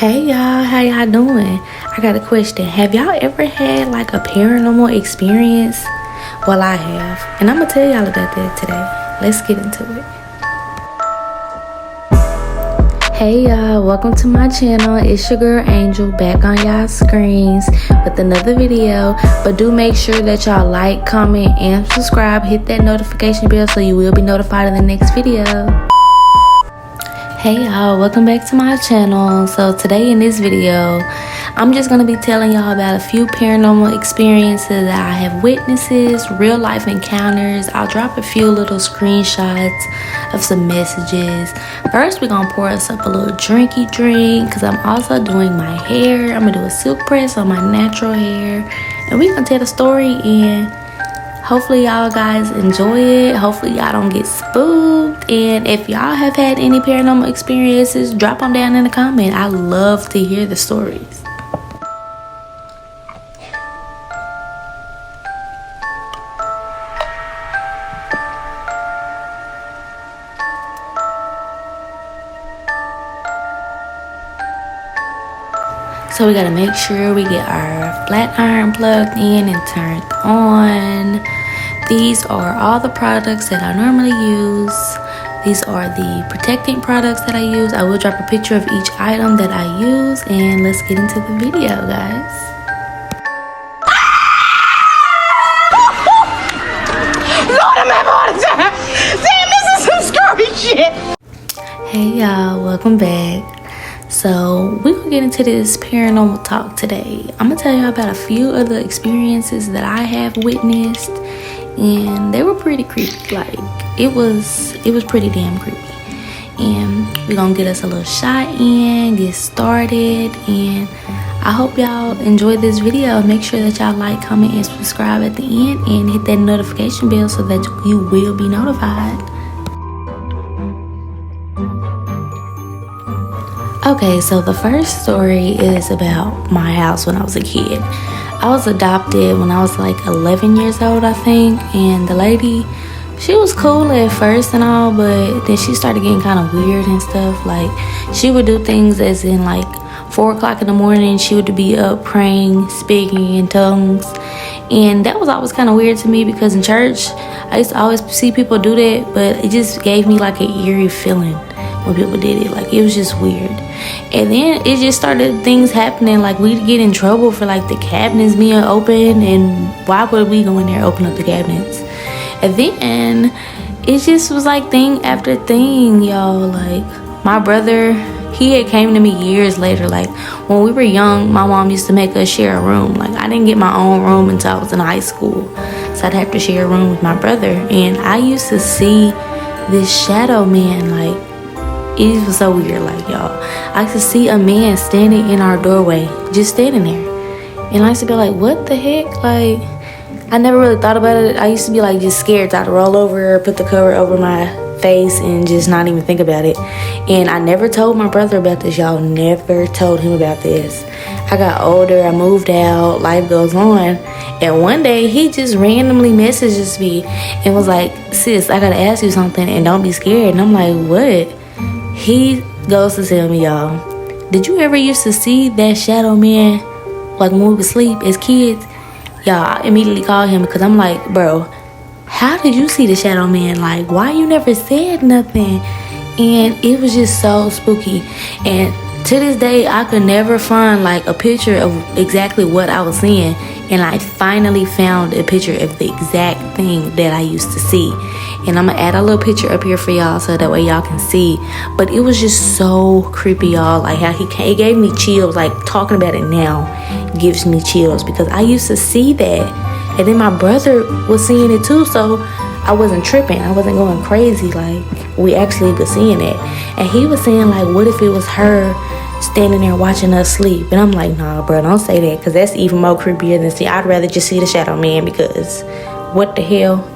Hey y'all, how y'all doing? I got a question. Have y'all ever had like a paranormal experience? Well, I have, and I'm gonna tell y'all about that today. Let's get into it. Hey y'all, welcome to my channel. It's your girl Angel back on y'all screens with another video. But do make sure that y'all like, comment, and subscribe. Hit that notification bell so you will be notified of the next video. Hey y'all, welcome back to my channel. So today in this video, I'm just going to be telling y'all about a few paranormal experiences that I have witnesses, real life encounters. I'll drop a few little screenshots of some messages. First, we're going to pour us up a little drinky drink because I'm also doing my hair. I'm going to do a silk press on my natural hair. And we're going to tell the story and hopefully y'all guys enjoy it. Hopefully y'all don't get spooked. And if y'all have had any paranormal experiences, drop them down in the comment. I love to hear the stories. So we gotta make sure we get our flat iron plugged in and turned on. These are all the products that I normally use. These are the protecting products that I use. I will drop a picture of each item that I use, and let's get into the video, guys. Lord, I'm having a heart attack. Damn, this is some scary shit. Hey y'all, welcome back. So we're gonna get into this paranormal talk today. I'm gonna tell y'all about a few of the experiences that I have witnessed, and they were pretty creepy. Like it was pretty damn creepy. And we're gonna get us a little shot in, get started, and I hope y'all enjoyed this video. Make sure that y'all like, comment, and subscribe at the end, and hit that notification bell so that you will be notified. Okay, so the first story is about my house when I was a kid. I was adopted when I was like 11 years old, I think, and the lady, she was cool at first and all, but then she started getting kind of weird and stuff. Like, she would do things as in like 4 o'clock in the morning, she would be up praying, speaking in tongues, and that was always kind of weird to me because in church, I used to always see people do that, but it just gave me like an eerie feeling when people did it. Like, it was just weird. And then it just started things happening, like we'd get in trouble for like the cabinets being open, and why would we go in there and open up the cabinets? And then it just was like thing after thing, y'all. Like, my brother, he had came to me years later. Like, when we were young, my mom used to make us share a room. Like, I didn't get my own room until I was in high school, so I'd have to share a room with my brother. And I used to see this shadow man, like, it was so weird, like, y'all. I used to see a man standing in our doorway, just standing there. And I used to be like, what the heck? Like, I never really thought about it. I used to be like just scared to roll over, put the cover over my face, and just not even think about it. And I never told my brother about this, y'all. Never told him about this. I got older, I moved out, life goes on. And one day, he just randomly messages me and was like, sis, I gotta ask you something and don't be scared. And I'm like, what? He goes to tell me, y'all, did you ever used to see that shadow man like when we would sleep as kids? Y'all, I immediately called him because I'm like, bro, how did you see the shadow man? Like, why you never said nothing? And it was just so spooky. And to this day, I could never find like a picture of exactly what I was seeing. And I finally found a picture of the exact thing that I used to see. And I'm gonna add a little picture up here for y'all so that way y'all can see. But it was just so creepy, y'all. Like, how he gave me chills. Like, talking about it now gives me chills because I used to see that. And then my brother was seeing it too, so I wasn't tripping. I wasn't going crazy. Like, we actually was seeing it. And he was saying, like, what if it was her standing there watching us sleep? And I'm like, nah, bro, don't say that, because that's even more creepier than see. I'd rather just see the shadow man, because what the hell.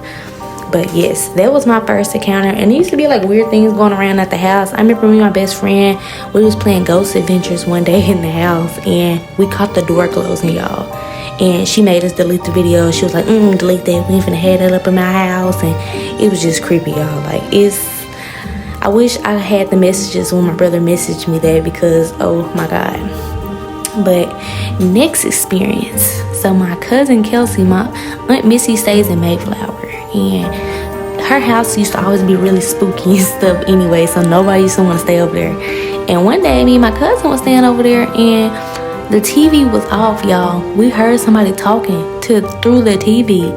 But yes, that was my first encounter. And there used to be like weird things going around at the house. I remember me and my best friend, we was playing Ghost Adventures one day in the house, and we caught the door closing, y'all. And she made us delete the video. She was like, delete that, we ain't finna have that up in my house. And it was just creepy, y'all. Like, I wish I had the messages when my brother messaged me that, because oh my God. But next experience. So my cousin Kelsey, my Aunt Missy stays in Mayflower, and her house used to always be really spooky and stuff anyway, so nobody used to want to stay over there. And one day, me and my cousin was staying over there, and the TV was off, y'all. We heard somebody talking through the TV,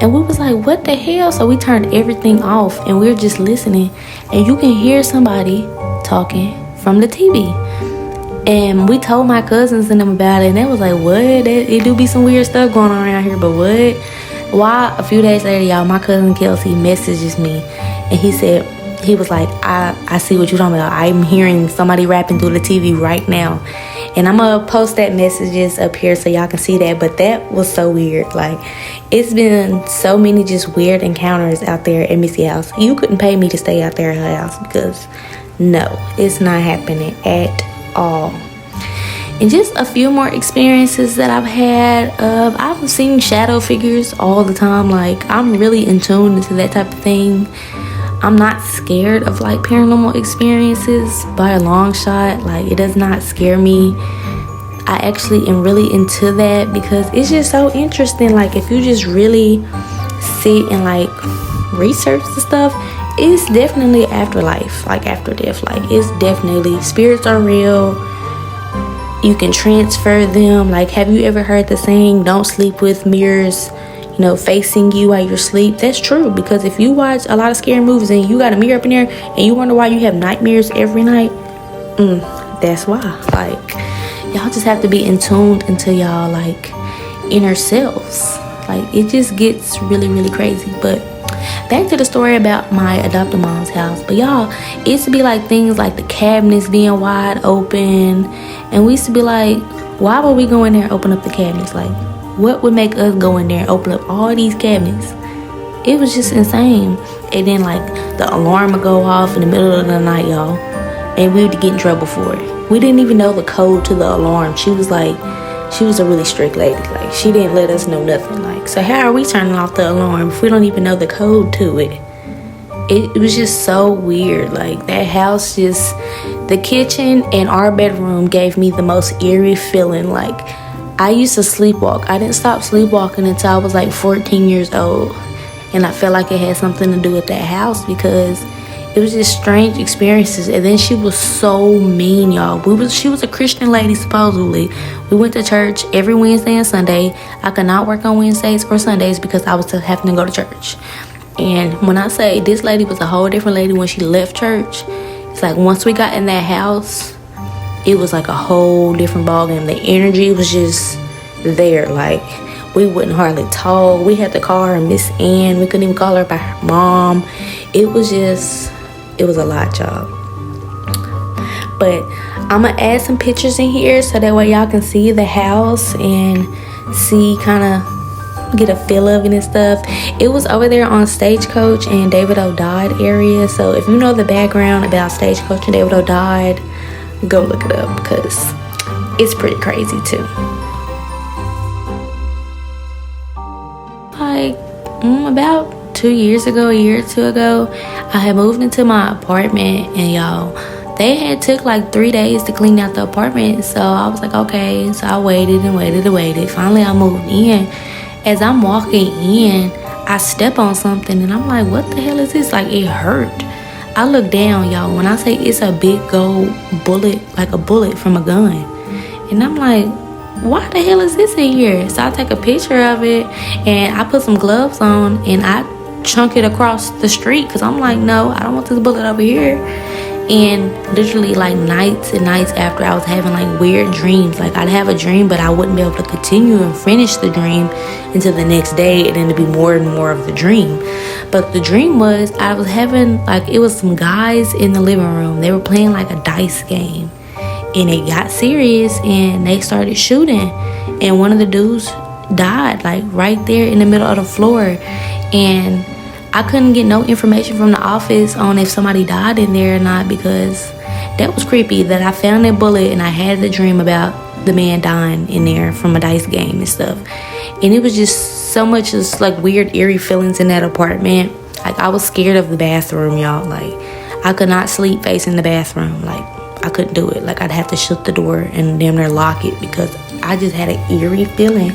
and we was like, what the hell? So we turned everything off, and we were just listening, and you can hear somebody talking from the TV. And we told my cousins and them about it, and they was like, what? It do be some weird stuff going on around here, but what? Why? A few days later, y'all, my cousin Kelsey messages me, and he was like, I see what you're talking about. I'm hearing somebody rapping through the TV right now. And I'm gonna post that messages up here so y'all can see that. But that was so weird. Like, it's been so many just weird encounters out there at Missy's house. You couldn't pay me to stay out there at her house, because no, it's not happening at all. And just a few more experiences that I've had. I've seen shadow figures all the time. Like, I'm really in tune into that type of thing. I'm not scared of like paranormal experiences by a long shot. Like, it does not scare me. I actually am really into that because it's just so interesting. Like, if you just really sit and like research the stuff, it's definitely afterlife, like after death. Like, it's definitely, spirits are real. You can transfer them. Like, have you ever heard the saying, don't sleep with mirrors, facing you while you're asleep? That's true, because if you watch a lot of scary movies and you got a mirror up in there and you wonder why you have nightmares every night, that's why. Like, y'all just have to be in tune into y'all like inner selves. Like, it just gets really, really crazy. But back to the story about my adopted mom's house. But y'all, it used to be like things like the cabinets being wide open, and we used to be like, why would we go in there and open up the cabinets? Like, what would make us go in there and open up all these cabinets? It was just insane. And then like the alarm would go off in the middle of the night, y'all, and we would get in trouble for it. We didn't even know the code to the alarm. She was a really strict lady. Like, she didn't let us know nothing. Like, so how are we turning off the alarm if we don't even know the code to it? It was just so weird. Like, that house, just the kitchen and our bedroom gave me the most eerie feeling. Like, I used to sleepwalk. I didn't stop sleepwalking until I was like 14 years old. And I felt like it had something to do with that house, because it was just strange experiences. And then she was so mean, y'all. She was a Christian lady, supposedly. We went to church every Wednesday and Sunday. I could not work on Wednesdays or Sundays because I was still having to go to church. And when I say this lady was a whole different lady when she left church, it's like once we got in that house, it was like a whole different ballgame. The energy was just there. Like, we wouldn't hardly talk. We had to call her Miss Ann. We couldn't even call her by her mom. It was a lot, y'all. But I'm gonna add some pictures in here so that way y'all can see the house and see, kind of get a feel of it and stuff. It was over there on Stagecoach and David O. Dodd area. So if you know the background about Stagecoach and David O. Dodd, go look it up, because it's pretty crazy too. Like, about 2 years ago, a year or two ago, I had moved into my apartment, and y'all, they had took like 3 days to clean out the apartment. So I was like, okay. So I waited and waited and waited. Finally, I moved in. As I'm walking in, I step on something, and I'm like, what the hell is this? Like, it hurt. I look down, y'all. When I say it's a big gold bullet, like a bullet from a gun. And I'm like, why the hell is this in here? So I take a picture of it, and I put some gloves on, and I chunk it across the street, because I'm like, no, I don't want this bullet over here. And literally, like, nights and nights after, I was having like weird dreams. Like, I'd have a dream, but I wouldn't be able to continue and finish the dream until the next day, and then it'd be more and more of the dream. But the dream was, I was having, like, it was some guys in the living room. They were playing like a dice game, and it got serious, and they started shooting, and one of the dudes died, like, right there in the middle of the floor. And I couldn't get no information from the office on if somebody died in there or not, because that was creepy that I found that bullet and I had the dream about the man dying in there from a dice game and stuff. And it was just so much just like weird, eerie feelings in that apartment. Like, I was scared of the bathroom, y'all. Like, I could not sleep facing the bathroom. Like, I couldn't do it. Like, I'd have to shut the door and damn near lock it because I just had an eerie feeling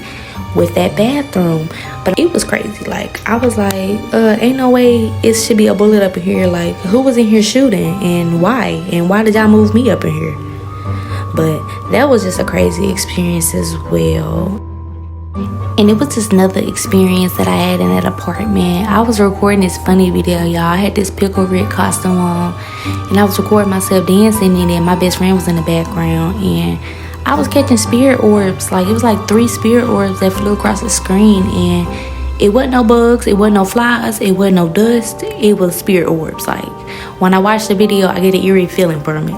with that bathroom. But it was crazy. Like, I was like, ain't no way it should be a bullet up in here. Like, who was in here shooting and why? And why did y'all move me up in here? But that was just a crazy experience as well. And it was just another experience that I had in that apartment. I was recording this funny video, y'all. I had this pickle Rick costume on, and I was recording myself dancing, and then my best friend was in the background, and I was catching spirit orbs. Like, it was like 3 spirit orbs that flew across the screen, and it wasn't no bugs, it wasn't no flies, it wasn't no dust, it was spirit orbs. Like, when I watch the video, I get an eerie feeling from it.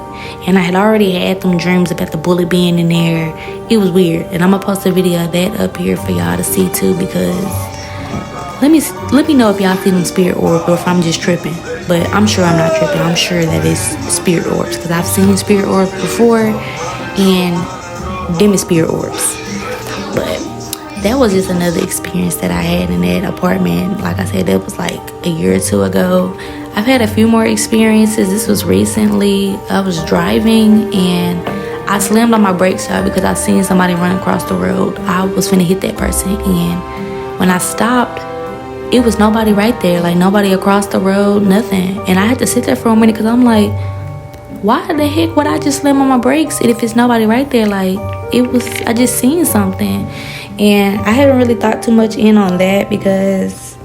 And I had already had them dreams about the bullet being in there. It was weird. And I'm gonna post a video of that up here for y'all to see too, because let me know if y'all see them spirit orbs or if I'm just tripping. But I'm sure I'm not tripping. I'm sure that it's spirit orbs, because I've seen spirit orbs before, and them is spirit orbs. But that was just another experience that I had in that apartment. Like I said, that was like a year or 2 ago. I've had a few more experiences. This was recently. I was driving and I slammed on my brakes, y'all, because I seen somebody run across the road. I was finna hit that person, and when I stopped, it was nobody right there. Like, nobody across the road, nothing. And I had to sit there for a minute because I'm like, why the heck would I just slam on my brakes if it's nobody right there? Like, I just seen something. And I haven't really thought too much in on that because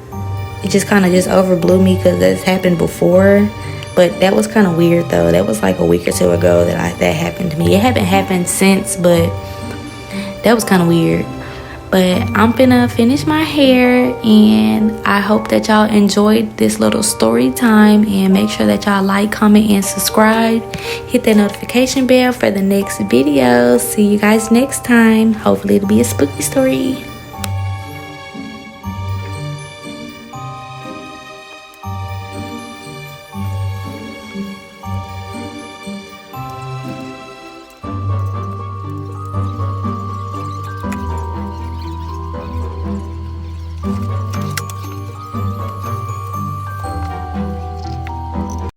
it just kind of just overblew me because that's happened before. But that was kind of weird though. That was like a week or 2 ago that happened to me. It haven't happened since, but that was kind of weird. But I'm finna finish my hair, and I hope that y'all enjoyed this little story time, and make sure that y'all like, comment, and subscribe. Hit that notification bell for the next video. See you guys next time. Hopefully it'll be a spooky story.